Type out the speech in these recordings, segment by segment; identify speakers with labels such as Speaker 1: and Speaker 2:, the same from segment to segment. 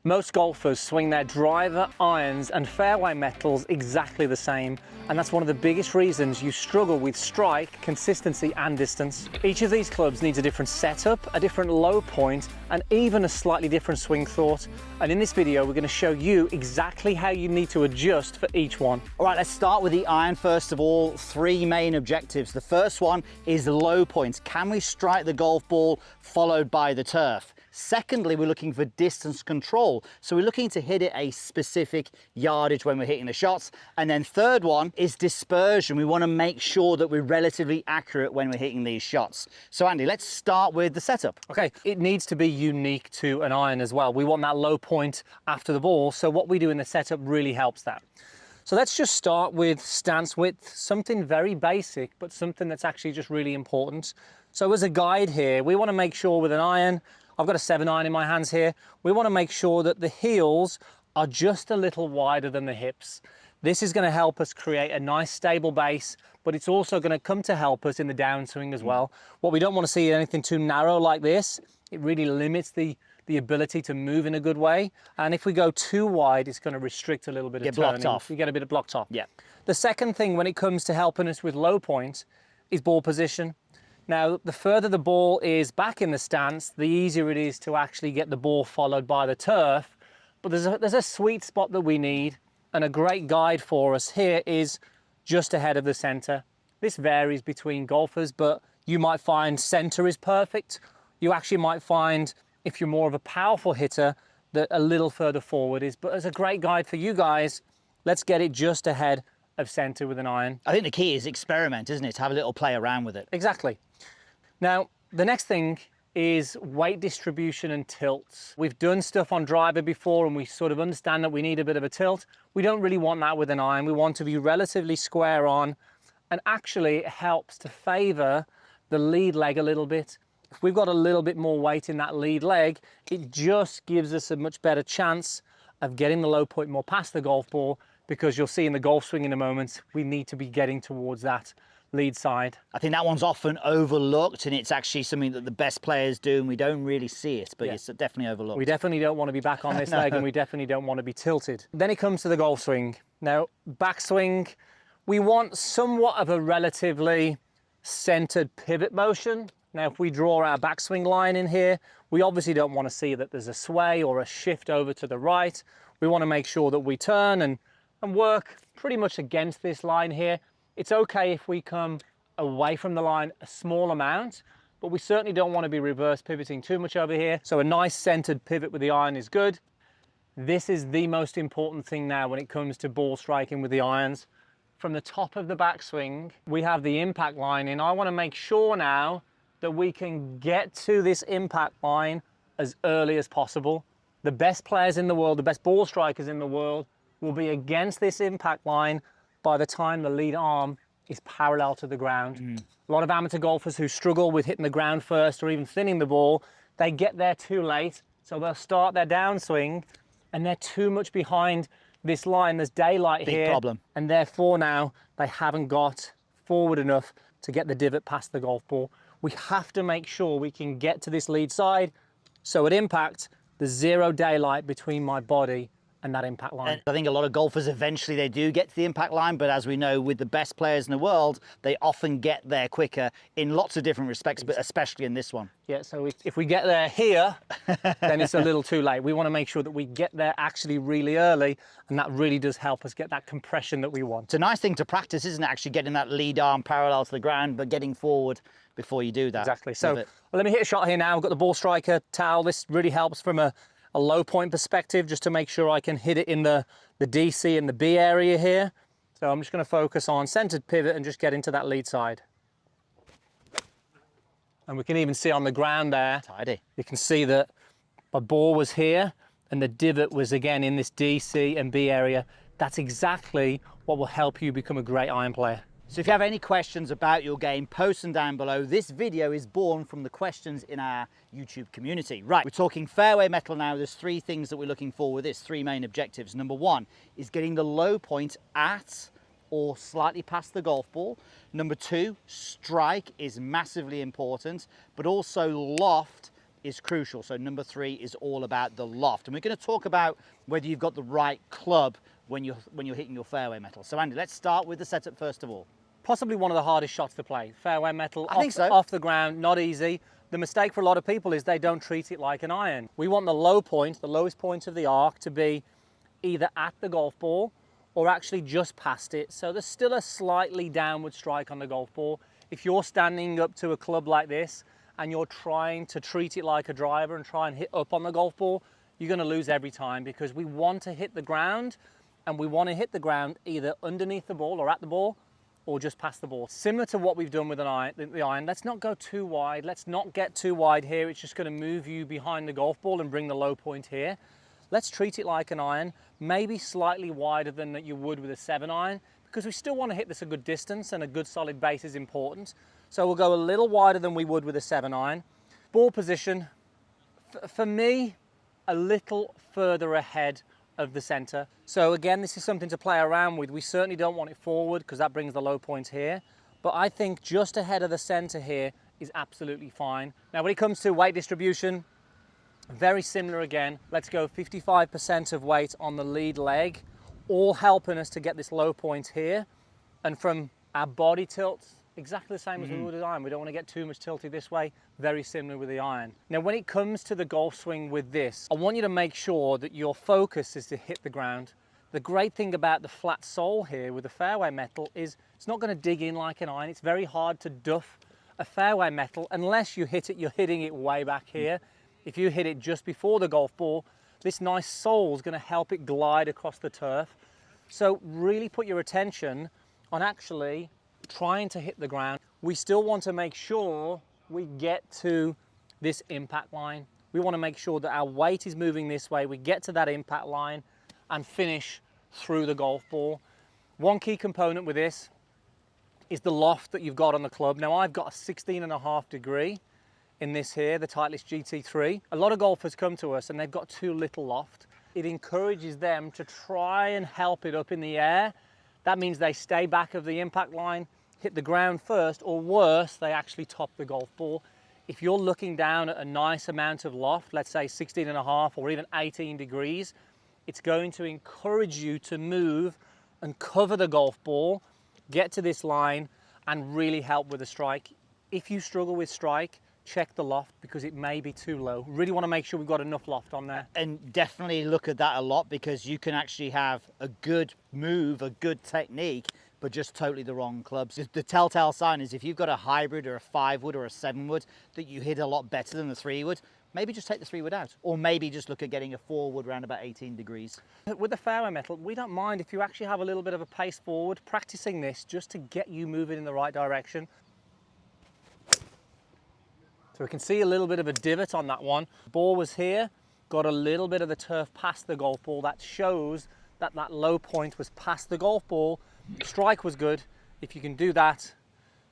Speaker 1: Most golfers swing their driver, irons and fairway metals exactly the same, and that's one of the biggest reasons you struggle with strike, consistency and distance. Each of these clubs needs a different setup, a different low point and even a slightly different swing thought. And in this video we're going to show you exactly how you need to adjust for each one.
Speaker 2: All right, let's start with the iron first of all. Three main objectives. The first one is the low points. Can we strike the golf ball followed by the turf? Secondly, we're looking for distance control. So we're looking to hit it a specific yardage when we're hitting the shots. And then third one is dispersion. We want to make sure that we're relatively accurate when we're hitting these shots. So Andy, let's start with the setup.
Speaker 1: Okay, it needs to be unique to an iron as well. We want that low point after the ball. So what we do in the setup really helps that. So let's just start with stance width, something very basic, but something that's actually just really important. So as a guide here, we want to make sure with an iron, I've got a 7-iron in my hands here. We want to make sure that the heels are just a little wider than the hips. This is going to help us create a nice stable base, but it's also going to come to help us in the downswing as well. What we don't want to see anything too narrow like this. It really limits the ability to move in a good way. And if we go too wide, it's going to restrict a little bit of turning.
Speaker 2: Blocked off.
Speaker 1: You get a bit of blocked off.
Speaker 2: Yeah.
Speaker 1: The second thing when it comes to helping us with low points is ball position. Now, the further the ball is back in the stance, the easier it is to actually get the ball followed by the turf. But there's a sweet spot that we need, and a great guide for us here is just ahead of the center. This varies between golfers, but you might find center is perfect. You actually might find, if you're more of a powerful hitter, that a little further forward is. But as a great guide for you guys, let's get it just ahead of center with an iron.
Speaker 2: I think the key is experiment, isn't it? To have a little play around with it.
Speaker 1: Exactly. Now, the next thing is weight distribution and tilts. We've done stuff on driver before and we sort of understand that we need a bit of a tilt. We don't really want that with an iron. We want to be relatively square on, and actually it helps to favor the lead leg a little bit. If we've got a little bit more weight in that lead leg, it just gives us a much better chance of getting the low point more past the golf ball, because you'll see in the golf swing in a moment, we need to be getting towards that lead side.
Speaker 2: I think that one's often overlooked, and it's actually something that the best players do and we don't really see it, but it's definitely overlooked.
Speaker 1: We definitely don't want to be back on this leg, and we definitely don't want to be tilted. Then it comes to the golf swing. Now, backswing, we want somewhat of a relatively centered pivot motion. Now, if we draw our backswing line in here, we obviously don't want to see that there's a sway or a shift over to the right. We want to make sure that we turn and work pretty much against this line here. It's okay if we come away from the line a small amount, but we certainly don't want to be reverse pivoting too much over here. So a nice centered pivot with the iron is good. This is the most important thing now when it comes to ball striking with the irons. From the top of the backswing, we have the impact line in. I want to make sure now that we can get to this impact line as early as possible. The best players in the world, the best ball strikers in the world, will be against this impact line by the time the lead arm is parallel to the ground. A lot of amateur golfers who struggle with hitting the ground first or even thinning the ball, they get there too late. So they'll start their downswing and they're too much behind this line. There's daylight here.
Speaker 2: Big problem.
Speaker 1: And therefore now they haven't got forward enough to get the divot past the golf ball. We have to make sure we can get to this lead side. So at impact, there's zero daylight between my body and that impact line.
Speaker 2: And I think a lot of golfers eventually they do get to the impact line, but as we know with the best players in the world, they often get there quicker in lots of different respects, but especially in this one.
Speaker 1: Yeah, so if we get there here, then it's a little too late. We want to make sure that we get there actually really early, and that really does help us get that compression that we want.
Speaker 2: It's a nice thing to practice, isn't it? Actually getting that lead arm parallel to the ground, but getting forward before you do that.
Speaker 1: Exactly. So let me hit a shot here now. I've got the ball striker towel. This really helps from a low point perspective, just to make sure I can hit it in the DC and the B area here. So I'm just going to focus on centered pivot and just get into that lead side. And we can even see on the ground there,
Speaker 2: tidy. You
Speaker 1: can see that my ball was here and the divot was again in this DC and B area. That's exactly what will help you become a great iron player.
Speaker 2: So if you have any questions about your game, post them down below. This video is born from the questions in our YouTube community. Right, we're talking fairway metal now. There's three things that we're looking for with this, three main objectives. Number one is getting the low point at or slightly past the golf ball. Number two, strike is massively important, but also loft is crucial. So number 3 is all about the loft. And we're going to talk about whether you've got the right club when you're hitting your fairway metal. So Andy, let's start with the setup first of all.
Speaker 1: Possibly one of the hardest shots to play. Fairway metal,
Speaker 2: I think so.
Speaker 1: off the ground, not easy. The mistake for a lot of people is they don't treat it like an iron. We want the low point, the lowest point of the arc, to be either at the golf ball or actually just past it. So there's still a slightly downward strike on the golf ball. If you're standing up to a club like this and you're trying to treat it like a driver and try and hit up on the golf ball, you're going to lose every time, because we want to hit the ground, and we want to hit the ground either underneath the ball or at the ball or just past the ball. Similar to what we've done with the iron, let's not go too wide. Let's not get too wide here. It's just going to move you behind the golf ball and bring the low point here. Let's treat it like an iron, maybe slightly wider than you would with a 7-iron, because we still want to hit this a good distance, and a good solid base is important. So we'll go a little wider than we would with a 7-iron. Ball position, for me, a little further ahead of the center. So again, this is something to play around with. We certainly don't want it forward, because that brings the low point here. But I think just ahead of the center here is absolutely fine. Now, when it comes to weight distribution, very similar again. Let's go 55% of weight on the lead leg, all helping us to get this low point here. And from our body tilts, exactly the same as we would with iron. We don't want to get too much tilted this way. Very similar with the iron. Now, when it comes to the golf swing with this, I want you to make sure that your focus is to hit the ground. The great thing about the flat sole here with the fairway metal is it's not going to dig in like an iron. It's very hard to duff a fairway metal unless you hit it, you're hitting it way back here. If you hit it just before the golf ball, this nice sole is going to help it glide across the turf. So really put your attention on actually trying to hit the ground. We still want to make sure we get to this impact line. We want to make sure that our weight is moving this way. We get to that impact line and finish through the golf ball. One key component with this is the loft that you've got on the club. Now, I've got a 16.5 degree in this here, the Titleist GT3. A lot of golfers come to us and they've got too little loft. It encourages them to try and help it up in the air. That means they stay back of the impact line, hit the ground first, or worse, they actually top the golf ball. If you're looking down at a nice amount of loft, let's say 16.5 or even 18 degrees, it's going to encourage you to move and cover the golf ball, get to this line, and really help with the strike. If you struggle with strike, check the loft, because it may be too low. Really want to make sure we've got enough loft on there.
Speaker 2: And definitely look at that a lot, because you can actually have a good move, a good technique, but just totally the wrong clubs. The telltale sign is if you've got a hybrid or a 5-wood or a 7-wood that you hit a lot better than the 3-wood, maybe just take the 3-wood out, or maybe just look at getting a 4-wood around about 18 degrees.
Speaker 1: With the fairway metal, we don't mind if you actually have a little bit of a pace forward, practicing this just to get you moving in the right direction. So we can see a little bit of a divot on that one. Ball was here, got a little bit of the turf past the golf ball. That shows that that low point was past the golf ball. Strike was good. If you can do that,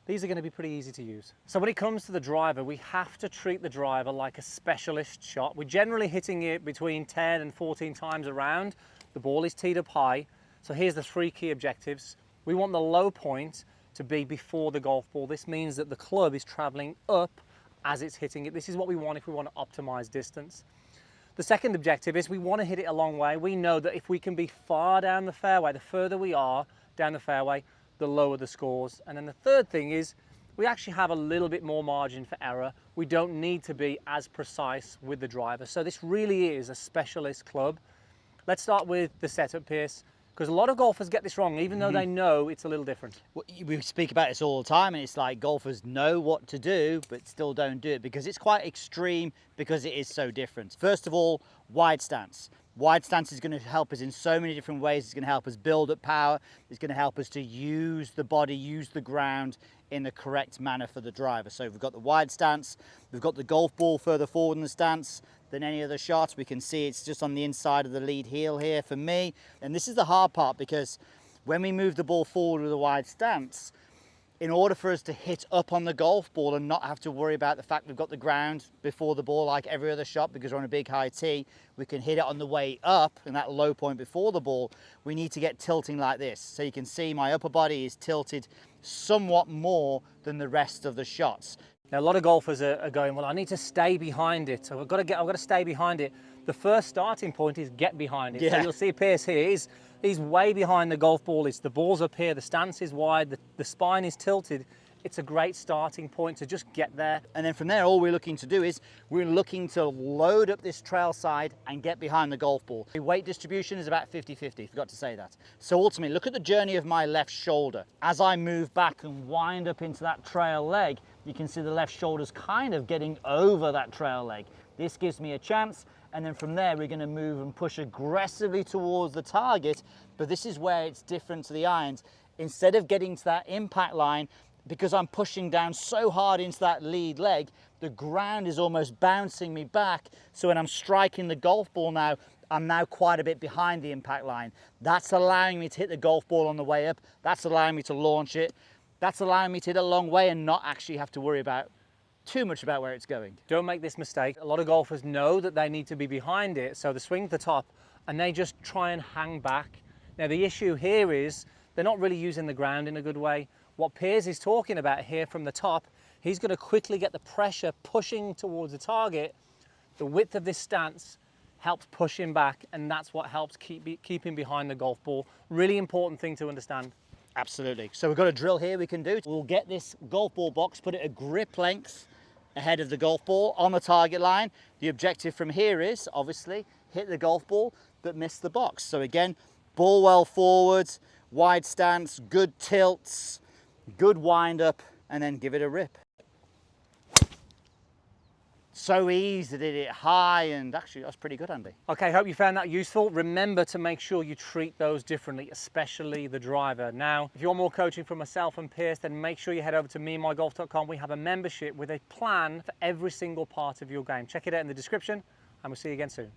Speaker 1: these are going to be pretty easy to use. So when it comes to the driver, we have to treat the driver like a specialist shot. We're generally hitting it between 10 and 14 times around. The ball is teed up high. So here's the 3 key objectives. We want the low point to be before the golf ball. This means that the club is traveling up as it's hitting it. This is what we want if we want to optimize distance. The second objective is we want to hit it a long way. We know that if we can be far down the fairway, the further we are down the fairway, the lower the scores. And then the third thing is we actually have a little bit more margin for error. We don't need to be as precise with the driver. So this really is a specialist club. Let's start with the setup piece, because a lot of golfers get this wrong, even though they know it's a little different.
Speaker 2: We speak about this all the time, and it's like golfers know what to do, but still don't do it, because it's quite extreme, because it is so different. First of all, wide stance. Wide stance is going to help us in so many different ways. It's going to help us build up power. It's going to help us to use the body, use the ground in the correct manner for the driver. So we've got the wide stance, we've got the golf ball further forward in the stance than any other shots. We can see it's just on the inside of the lead heel here for me. And this is the hard part, because when we move the ball forward with a wide stance, in order for us to hit up on the golf ball and not have to worry about the fact we've got the ground before the ball like every other shot, because we're on a big high tee, we can hit it on the way up and that low point before the ball, we need to get tilting like this. So you can see my upper body is tilted somewhat more than the rest of the shots.
Speaker 1: Now, a lot of golfers are going, well, I need to stay behind it. So I've got to stay behind it. The first starting point is get behind it.
Speaker 2: Yeah.
Speaker 1: So you'll see Pierce here, he's way behind the golf ball. The ball's up here, the stance is wide, the spine is tilted. It's a great starting point to just get there.
Speaker 2: And then from there, all we're looking to do is we're looking to load up this trail side and get behind the golf ball. The weight distribution is about 50-50, forgot to say that. So ultimately, look at the journey of my left shoulder. As I move back and wind up into that trail leg, you can see the left shoulder's kind of getting over that trail leg. This gives me a chance, and then from there, we're gonna move and push aggressively towards the target, but this is where it's different to the irons. Instead of getting to that impact line, because I'm pushing down so hard into that lead leg, the ground is almost bouncing me back. So when I'm striking the golf ball now, I'm now quite a bit behind the impact line. That's allowing me to hit the golf ball on the way up. That's allowing me to launch it. That's allowing me to hit a long way and not actually have to worry about too much about where it's going.
Speaker 1: Don't make this mistake. A lot of golfers know that they need to be behind it, so they swing to the top and they just try and hang back. Now, the issue here is they're not really using the ground in a good way. What Piers is talking about here from the top, he's going to quickly get the pressure pushing towards the target. The width of this stance helps push him back, and that's what helps keep him behind the golf ball. Really important thing to understand.
Speaker 2: Absolutely. So we've got a drill here we can do. We'll get this golf ball box, put it a grip length ahead of the golf ball on the target line. The objective from here is, obviously, hit the golf ball but miss the box. So again, ball well forwards, wide stance, good tilts, good wind up, and then give it a rip. So easy, did it high, and actually that's pretty good, Andy.
Speaker 1: Okay, hope you found that useful. Remember to make sure you treat those differently, especially the driver. Now, if you want more coaching from myself and Pierce, then make sure you head over to meandmygolf.com. We have a membership with a plan for every single part of your game. Check it out in the description, and we'll see you again soon.